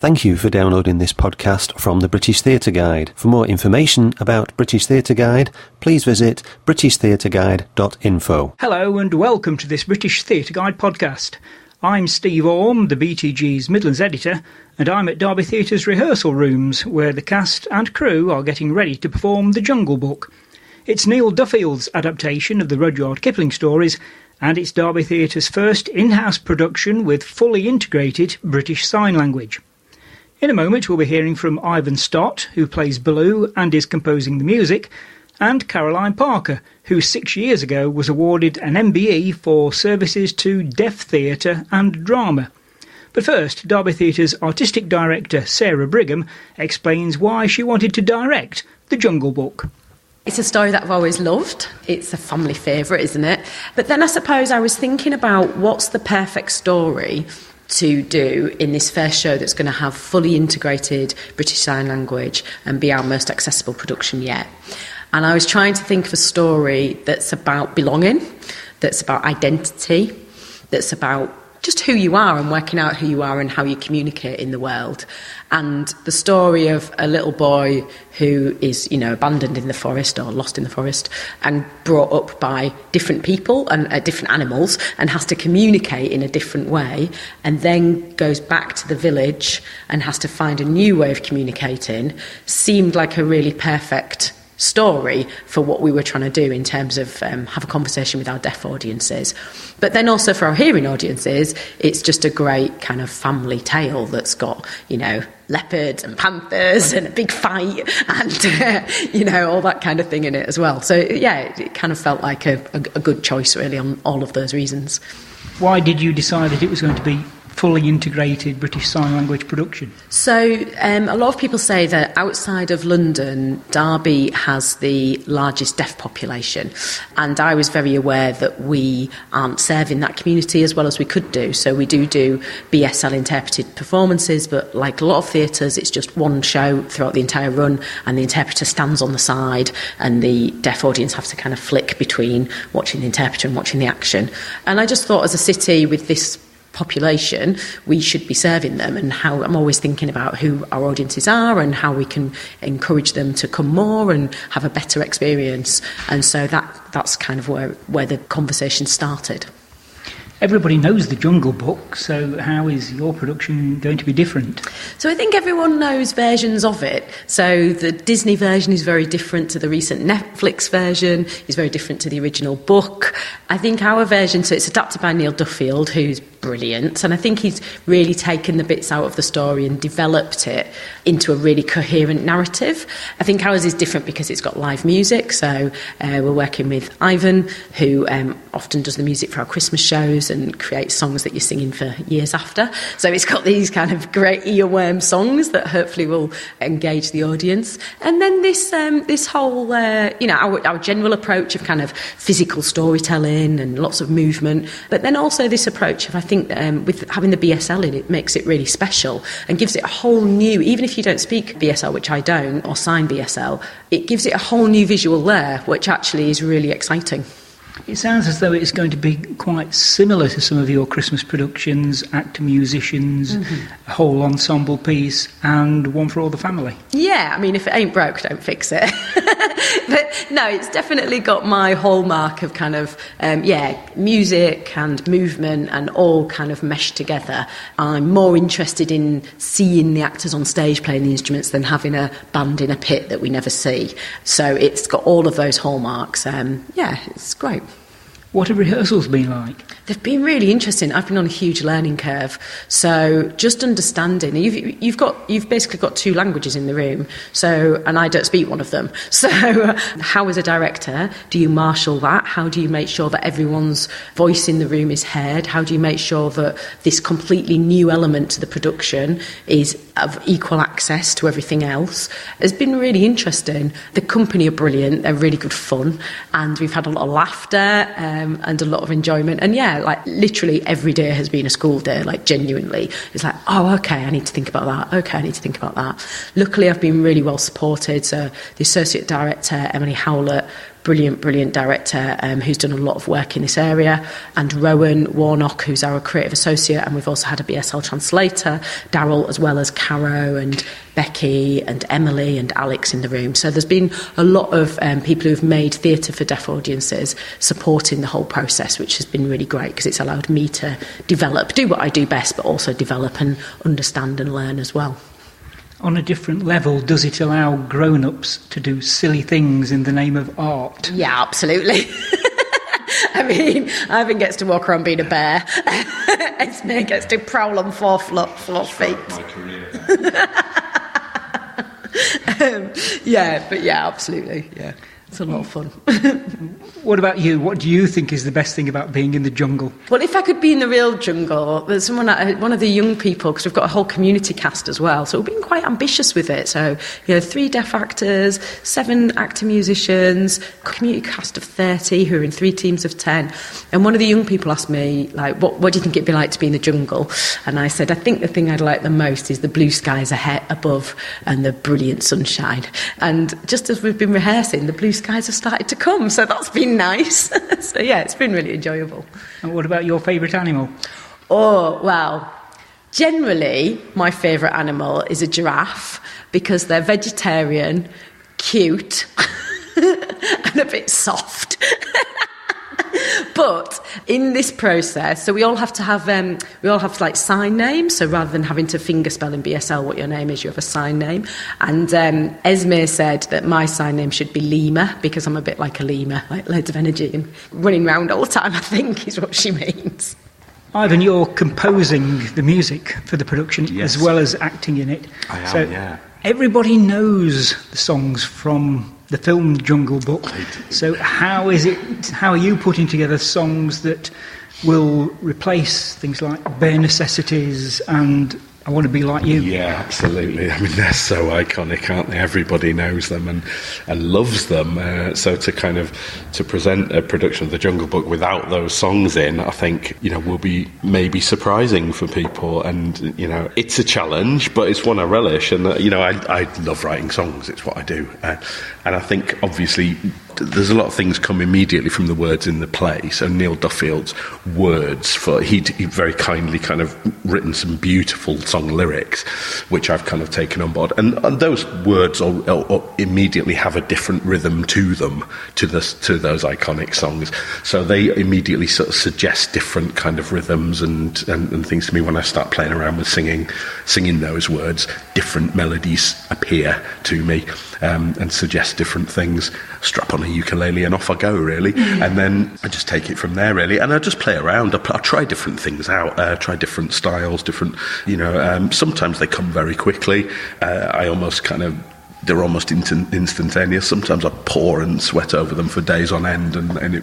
Thank you for downloading this podcast from the British Theatre Guide. For more information about British Theatre Guide, please visit britishtheatreguide.info. Hello and welcome to this British Theatre Guide podcast. I'm Steve Orme, the BTG's Midlands editor, and I'm at Derby Theatre's rehearsal rooms, where the cast and crew are getting ready to perform The Jungle Book. It's Neil Duffield's adaptation of the Rudyard Kipling stories, and it's Derby Theatre's first in-house production with fully integrated British Sign Language. In a moment we'll be hearing from Ivan Stott, who plays Baloo and is composing the music, and Caroline Parker, who 6 years ago was awarded an MBE for services to deaf theatre and drama. But first, Derby Theatre's artistic director Sarah Brigham explains why she wanted to direct The Jungle Book. It's a story that I've always loved. It's a family favourite, isn't it? But then I suppose I was thinking about what's the perfect story to do in this first show that's going to have fully integrated British Sign Language and be our most accessible production yet. And I was trying to think of a story that's about belonging, that's about identity, that's about just who you are and working out who you are and how you communicate in the world. And the story of a little boy who is, abandoned in the forest or lost in the forest and brought up by different people and different animals and has to communicate in a different way, and then goes back to the village and has to find a new way of communicating, seemed like a really perfect story for what we were trying to do in terms of have a conversation with our deaf audiences. But then also for our hearing audiences, it's just a great kind of family tale that's got, leopards and panthers and a big fight and, all that kind of thing in it as well. So, yeah, it kind of felt like a good choice, really, on all of those reasons. Why did you decide that it was going to be fully integrated British Sign Language production? So a lot of people say that outside of London, Derby has the largest deaf population, and I was very aware that we aren't serving that community as well as we could do. So we do BSL interpreted performances, but like a lot of theatres, it's just one show throughout the entire run, and the interpreter stands on the side and the deaf audience have to kind of flick between watching the interpreter and watching the action. And I just thought, as a city with this population, we should be serving them, and how I'm always thinking about who our audiences are and how we can encourage them to come more and have a better experience. And so that's kind of where the conversation started. Everybody knows The Jungle Book, so how is your production going to be different? So I think everyone knows versions of it. So the Disney version is very different to the recent Netflix version, is very different to the original book. I think our version, so it's adapted by Neil Duffield, who's brilliant, and I think he's really taken the bits out of the story and developed it into a really coherent narrative. I think ours is different because it's got live music, so we're working with Ivan, who often does the music for our Christmas shows and creates songs that you're singing for years after. So it's got these kind of great earworm songs that hopefully will engage the audience. And then this whole, our general approach of kind of physical storytelling and lots of movement, but then also this approach of, I think, with having the BSL in it makes it really special and gives it a whole new, even if you don't speak BSL, which I don't, or sign BSL, it gives it a whole new visual layer, which actually is really exciting. It sounds as though it's going to be quite similar to some of your Christmas productions, actor musicians, a whole ensemble piece, and one for all the family. Yeah, I mean, if it ain't broke, don't fix it. But no, it's definitely got my hallmark of kind of, music and movement and all kind of meshed together. I'm more interested in seeing the actors on stage playing the instruments than having a band in a pit that we never see. So it's got all of those hallmarks. It's great. What have rehearsals been like? They've been really interesting. I've been on a huge learning curve. So just understanding, you've basically got two languages in the room. So, and I don't speak one of them. So how, as a director, do you marshal that? How do you make sure that everyone's voice in the room is heard? How do you make sure that this completely new element to the production is of equal access to everything else? It's been really interesting. The company are brilliant. They're really good fun. And we've had a lot of laughter and a lot of enjoyment. And yeah, like literally every day has been a school day, like genuinely. It's like, oh, okay, I need to think about that. Okay, I need to think about that. Luckily, I've been really well supported. So the associate director, Emily Howlett, brilliant director who's done a lot of work in this area, and Rowan Warnock, who's our creative associate, and we've also had a BSL translator, Daryl, as well as Caro and Becky and Emily and Alex in the room. So there's been a lot of people who've made theatre for deaf audiences supporting the whole process, which has been really great because it's allowed me to do what I do best, but also develop and understand and learn as well. On a different level, does it allow grown-ups to do silly things in the name of art? Yeah, absolutely. I mean, Ivan gets to walk around being a bear. Esme gets to prowl on four feet. My career. Absolutely. Yeah, it's a lot of fun. What about you? What do you think is the best thing about being in the jungle? Well, if I could be in the real jungle, there's one of the young people, because we've got a whole community cast as well, so we've been quite ambitious with it. So, 3 deaf actors, 7 actor musicians, community cast of 30 who are in 3 teams of 10. And one of the young people asked me, like, what do you think it'd be like to be in the jungle? And I said, I think the thing I'd like the most is the blue skies ahead above and the brilliant sunshine. And just as we've been rehearsing, the blue skies have started to come, so that's been nice. So it's been really enjoyable. And what about your favourite animal? Oh, well, generally my favourite animal is a giraffe because they're vegetarian, cute and a bit soft. But in this process, so we all have like sign names. So rather than having to finger spell in BSL what your name is, you have a sign name. And Esme said that my sign name should be Lemur because I'm a bit like a lemur, like loads of energy and running around all the time, I think is what she means. Ivan, you're composing the music for the production Yes. as well as acting in it. I am, yeah. Everybody knows the songs from the film Jungle Book. So how are you putting together songs that will replace things like Bare Necessities and I Want to Be Like You? Yeah, absolutely. I mean, they're so iconic, aren't they? Everybody knows them and loves them. So to present a production of the Jungle Book without those songs in, I think, will be maybe surprising for people. And, it's a challenge, but it's one I relish. And, I love writing songs. It's what I do. And I think, obviously, there's a lot of things come immediately from the words in the play. So Neil Duffield's words, he'd very kindly kind of written some beautiful song lyrics, which I've kind of taken on board. And those words immediately have a different rhythm to them, to those iconic songs. So they immediately sort of suggest different kind of rhythms and things to me when I start playing around with singing those words. Different melodies appear to me and suggest different things. Strap on a ukulele and off I go, really. And then I just take it from there, really. And I just play around. I try different things out, try different styles, different, sometimes they come very quickly. They're almost instantaneous. Sometimes I pour and sweat over them for days on end,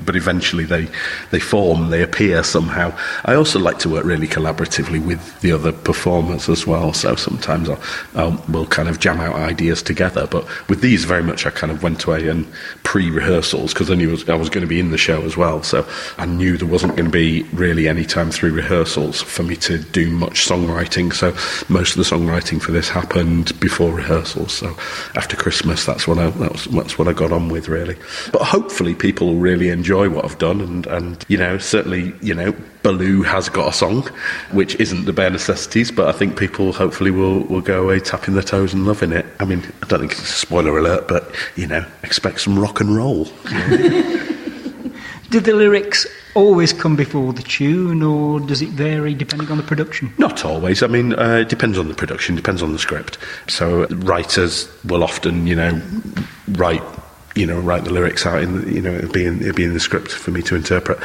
but eventually they form, they appear somehow. I also like to work really collaboratively with the other performers as well, so sometimes we'll kind of jam out ideas together. But with these, very much I kind of went away and pre-rehearsals, because I knew I was going to be in the show as well, so I knew there wasn't going to be really any time through rehearsals for me to do much songwriting, so most of the songwriting for this happened before rehearsals. So after Christmas, that's what I got on with, really. But hopefully people will really enjoy what I've done, and certainly Baloo has got a song which isn't the Bare Necessities, but I think people hopefully will go away tapping their toes and loving it. I mean, I don't think it's a spoiler alert, but expect some rock and roll. Do the lyrics always come before the tune, or does it vary depending on the production? Not always. I mean, it depends on the production, depends on the script. So writers will often, write the lyrics out it'll be in the script for me to interpret.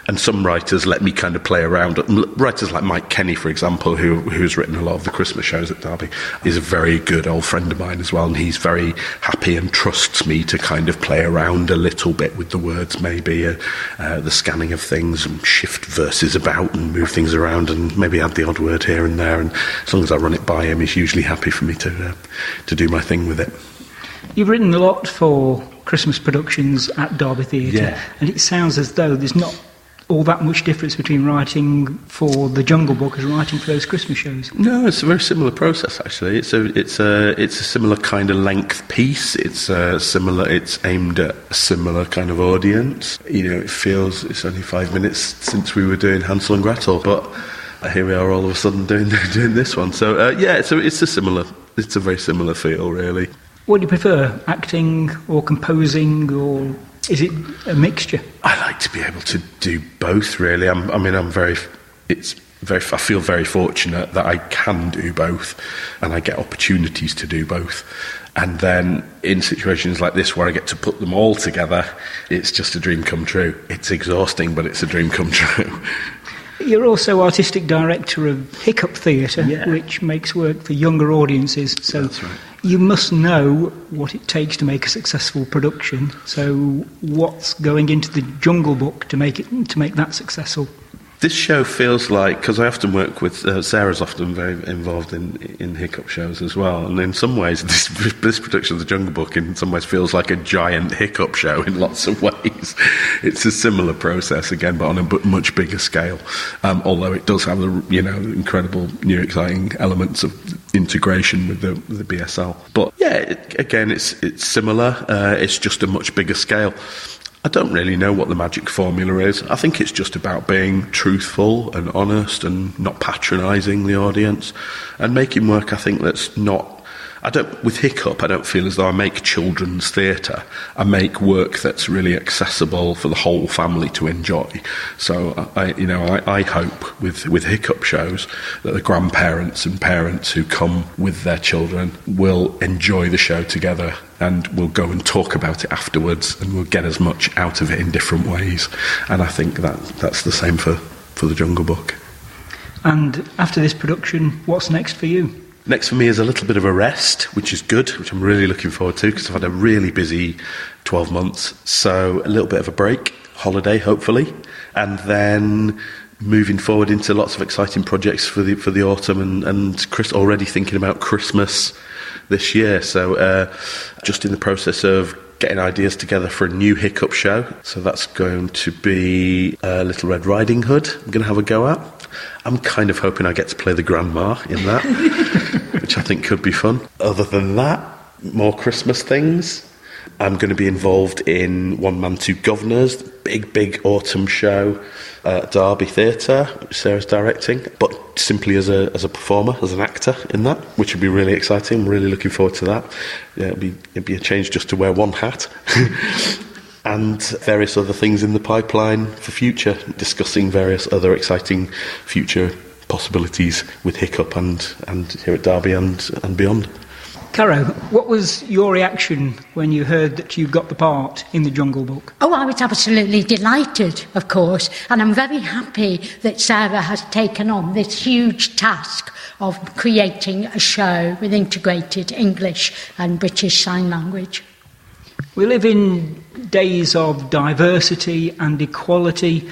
And some writers let me kind of play around. Writers like Mike Kenny, for example, who's written a lot of the Christmas shows at Derby, is a very good old friend of mine as well, and he's very happy and trusts me to kind of play around a little bit with the words, maybe the scanning of things, and shift verses about and move things around and maybe add the odd word here and there. And as long as I run it by him, he's usually happy for me to do my thing with it. You've written a lot for Christmas productions at Derby Theatre, Yeah. and it sounds as though there's not all that much difference between writing for the Jungle Book and writing for those Christmas shows? No, it's a very similar process actually. It's a similar kind of length piece. It's aimed at a similar kind of audience. It feels it's only 5 minutes since we were doing Hansel and Gretel, but here we are all of a sudden doing this one. So it's a very similar feel really. What do you prefer, acting or composing, or is it a mixture? I like to be able to do both really. I feel very fortunate that I can do both and I get opportunities to do both. And then in situations like this where I get to put them all together, it's just a dream come true. It's exhausting, but it's a dream come true. You're also artistic director of Hiccup Theatre, which makes work for younger audiences. So that's right. You must know what it takes to make a successful production. So what's going into the Jungle Book to make that successful? This show feels like, because I often work with, Sarah's often very involved in Hiccup shows as well, and in some ways this production of the Jungle Book in some ways feels like a giant Hiccup show in lots of ways. It's a similar process again, but on a much bigger scale, although it does have the incredible new exciting elements of integration with the BSL. But yeah, it's similar, it's just a much bigger scale. I don't really know what the magic formula is. I think it's just about being truthful and honest and not patronising the audience and making work, I think, that's not... With Hiccup, I don't feel as though I make children's theatre. I make work that's really accessible for the whole family to enjoy. So, I hope with Hiccup shows that the grandparents and parents who come with their children will enjoy the show together and will go and talk about it afterwards and will get as much out of it in different ways. And I think that's the same for the Jungle Book. And after this production, what's next for you? Next for me is a little bit of a rest, which is good, which I'm really looking forward to because I've had a really busy 12 months. So a little bit of a break, holiday hopefully, and then moving forward into lots of exciting projects for the autumn and Chris, already thinking about Christmas this year. So just in the process of getting ideas together for a new Hiccup show. So that's going to be Little Red Riding Hood. I'm going to have a go at. I'm kind of hoping I get to play the grandma in that, which I think could be fun. Other than that, more Christmas things. I'm going to be involved in One Man, Two Governors, the big autumn show at Derby Theatre, which Sarah's directing, but simply as a performer, as an actor in that, which would be really exciting. I'm really looking forward to that. Yeah, it'd be a change just to wear one hat. And various other things in the pipeline for future, discussing various other exciting future possibilities with Hiccup and here at Derby and beyond. Caro, what was your reaction when you heard that you got the part in the Jungle Book? Oh, I was absolutely delighted, of course, and I'm very happy that Sarah has taken on this huge task of creating a show with integrated English and British Sign Language. We live in days of diversity and equality.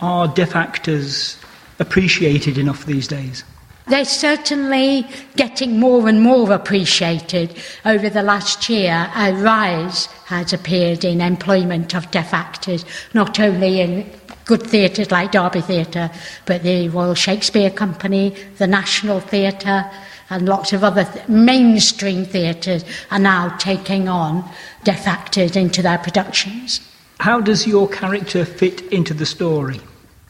Are deaf actors appreciated enough these days? They're certainly getting more and more appreciated. Over the last year, a rise has appeared in employment of deaf actors, not only in good theatres like Derby Theatre, but the Royal Shakespeare Company, the National Theatre, and lots of other mainstream theatres are now taking on deaf actors into their productions. How does your character fit into the story?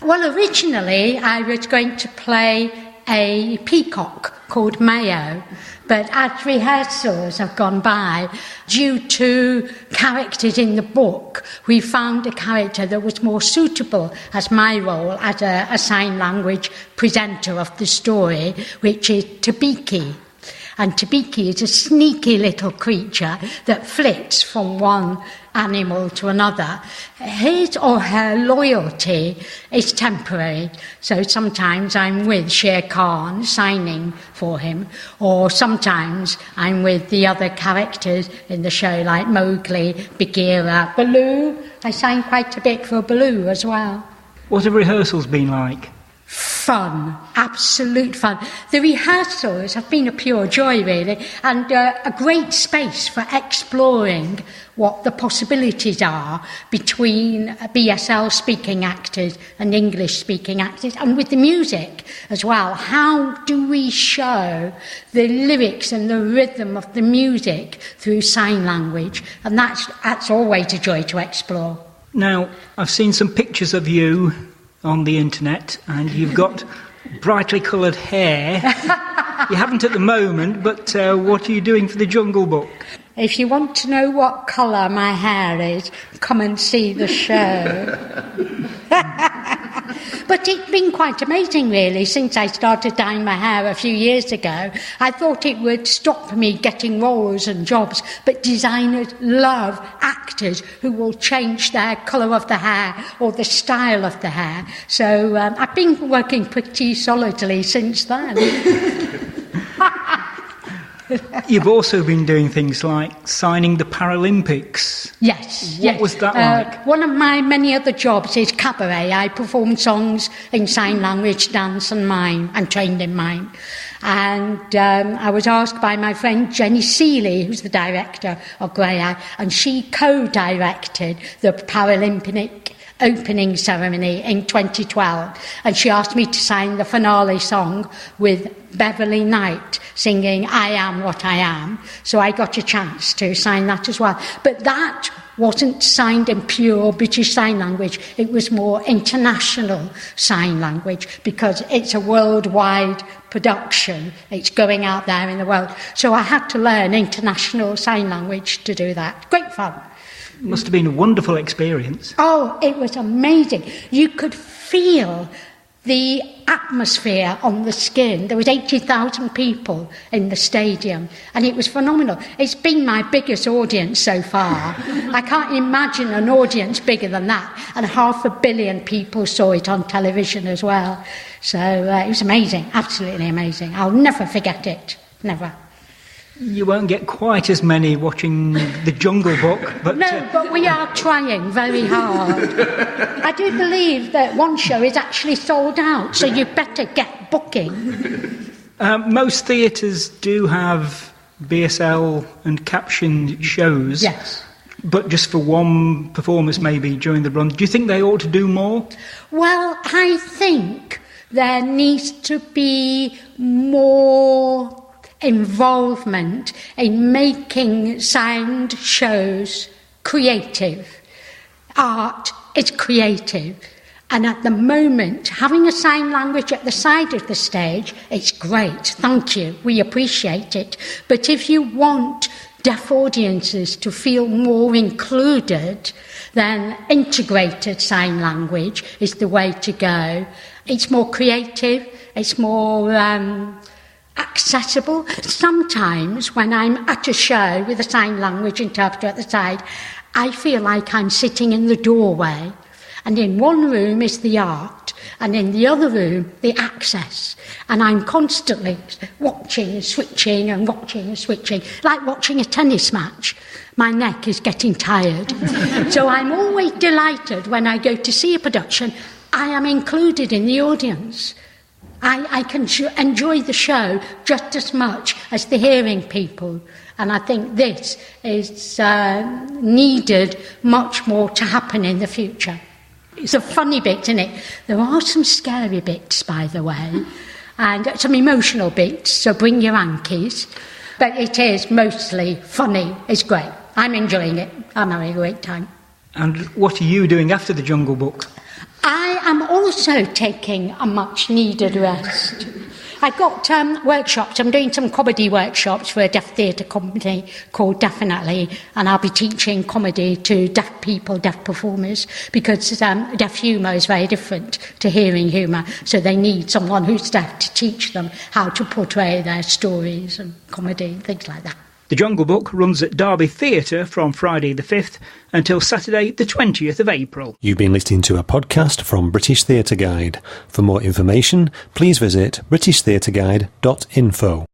Well, originally I was going to play a peacock called Mayo, but as rehearsals have gone by, due to characters in the book, we found a character that was more suitable as my role as a sign language presenter of the story, which is Tabaqui. And Tabaqui is a sneaky little creature that flits from one animal to another. His or her loyalty is temporary. So sometimes I'm with Shere Khan signing for him, or sometimes I'm with the other characters in the show like Mowgli, Bagheera, Baloo. I sign quite a bit for Baloo as well. What have rehearsals been like? fun, absolute fun. The rehearsals have been a pure joy, really, and a great space for exploring what the possibilities are between BSL speaking actors and English speaking actors, and with the music as well. How do we show the lyrics and the rhythm of the music through sign language? And that's always a joy to explore. Now, I've seen some pictures of you on the internet, and you've got brightly coloured hair. You haven't at the moment, but what are you doing for the Jungle Book? If you want to know what colour my hair is, come and see the show. But it's been quite amazing, really, since I started dyeing my hair a few years ago. I thought it would stop me getting roles and jobs, but designers love actors who will change their colour of the hair or the style of the hair. So I've been working pretty solidly since then. You've also been doing things like signing the Paralympics. Yes. What was that like? One of my many other jobs is cabaret. I perform songs in sign language, dance and mime. I'm trained in mime. And I was asked by my friend Jenny Seeley, who's the director of Grey Eye, and she co-directed the Paralympic opening ceremony in 2012, and she asked me to sign the finale song with Beverly Knight singing I Am What I Am, so I got a chance to sign that as well. But that wasn't signed in pure British Sign Language, it was more international sign language, because it's a worldwide production, it's going out there in the world, so I had to learn international sign language to do that. Great fun. Must have been a wonderful experience. Oh, it was amazing. You could feel the atmosphere on the skin. There was 80,000 people in the stadium, and it was phenomenal. It's been my biggest audience so far. I can't imagine an audience bigger than that, and 500 million people saw it on television as well. So it was amazing, absolutely amazing. I'll never forget it, never. You won't get quite as many watching the Jungle Book, but... No, but we are trying very hard. I do believe that one show is actually sold out, so you better get booking. Most theatres do have BSL and captioned shows. Yes. But just for one performance maybe during the run. Do you think they ought to do more? Well, I think there needs to be more involvement in making sound shows creative. Art is creative, and at the moment having a sign language at the side of the stage, it's great, thank you, we appreciate it, but if you want deaf audiences to feel more included, then integrated sign language is the way to go. It's more creative, it's more accessible. Sometimes when I'm at a show with a sign language interpreter at the side, I feel like I'm sitting in the doorway, and in one room is the art, and in the other room the access, and I'm constantly watching and switching and watching and switching, like watching a tennis match. My neck is getting tired. So I'm always delighted when I go to see a production, I am included in the audience. I can enjoy the show just as much as the hearing people, and I think this is needed much more to happen in the future. It's a funny bit, isn't it? There are some scary bits, by the way, and some emotional bits, so bring your hankies, but it is mostly funny. It's great. I'm enjoying it. I'm having a great time. And what are you doing after the Jungle Book? I am also taking a much-needed rest. I've got workshops. I'm doing some comedy workshops for a deaf theatre company called Definitely, and I'll be teaching comedy to deaf people, deaf performers, because deaf humour is very different to hearing humour, so they need someone who's deaf to teach them how to portray their stories and comedy, things like that. The Jungle Book runs at Derby Theatre from Friday the 5th until Saturday the 20th of April. You've been listening to a podcast from British Theatre Guide. For more information, please visit britishtheatreguide.info.